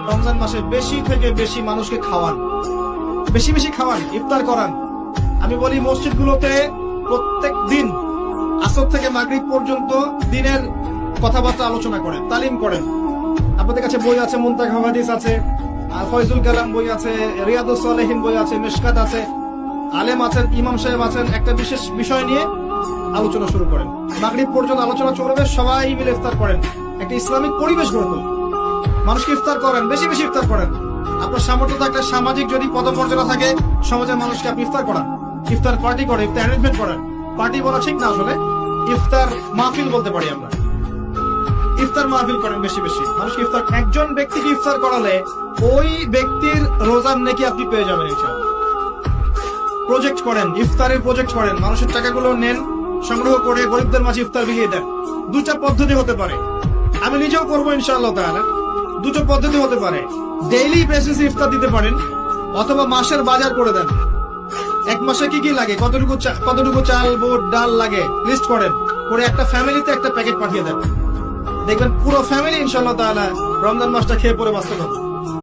রমজান মাসে বেশি থেকে বেশি মানুষকে খাওয়ান, বেশি বেশি খাওয়ান, ইফতার করান। আমি বলি মসজিদগুলোতে প্রত্যেক দিন আসর থেকে মাগরিব পর্যন্ত দিনের কথাবার্তা আলোচনা করেন, তালিম করেন। আপনাদের কাছে বই আছে, মুনতাখা হাদিস আছে, ফয়জুল কালাম বই আছে, রিয়াদুস সালেহিন বই আছে, মিশকাত আছে, আলেম আছেন, ইমাম সাহেব আছেন, একটা বিশেষ বিষয় নিয়ে আলোচনা শুরু করেন। মাগরিব পর্যন্ত আলোচনা চলবে, সবাই মিলে ইফতার করেন, একটা ইসলামিক পরিবেশ গড়ে তুলুন। মানুষকে ইফতার করেন, বেশি বেশি ইফতার করেন। আপনার সামর্থ্য থাকলে, সামাজিক যদি পদমর্যাদা থাকে, সমাজের মানুষকে আপনি ইফতার করান, ইফতার পার্টি করে, ইফতার অ্যারেঞ্জমেন্ট করেন। পার্টি বলা ঠিক না, আসলে ইফতার মাহফিল বলতে পারি আমরা। ইফতার মাহফিল করেন বেশি বেশি, মানুষকে ইফতার। একজন ব্যক্তিকে ইফতার করালে ওই ব্যক্তির রোজার নেকি আপনি পেয়ে যাবেন ইনশাআল্লাহ। প্রজেক্ট করেন, ইফতারের প্রজেক্ট করেন, মানুষের টাকাগুলো নেন, সংগ্রহ করে গরিবদের মাঝে ইফতার বিলিয়ে দেন। দুটা পদ্ধতি হতে পারে, আমি নিজেও করবো ইনশাআল্লাহ তাআলা। দুটো পদ্ধতি হতে পারে, ডেইলি বেসিসে ইফতার দিতে পারেন, অথবা মাসের বাজার করে দেন। এক মাসে কি কি লাগে, কতটুকু চাল, বুট, ডাল লাগে লিস্ট করেন, করে একটা ফ্যামিলিতে একটা প্যাকেট পাঠিয়ে দেন। দেখবেন পুরো ফ্যামিলি ইনশাআল্লাহ তাআলা রমজান মাসটা খেয়ে পরে বাঁচতে পারবে।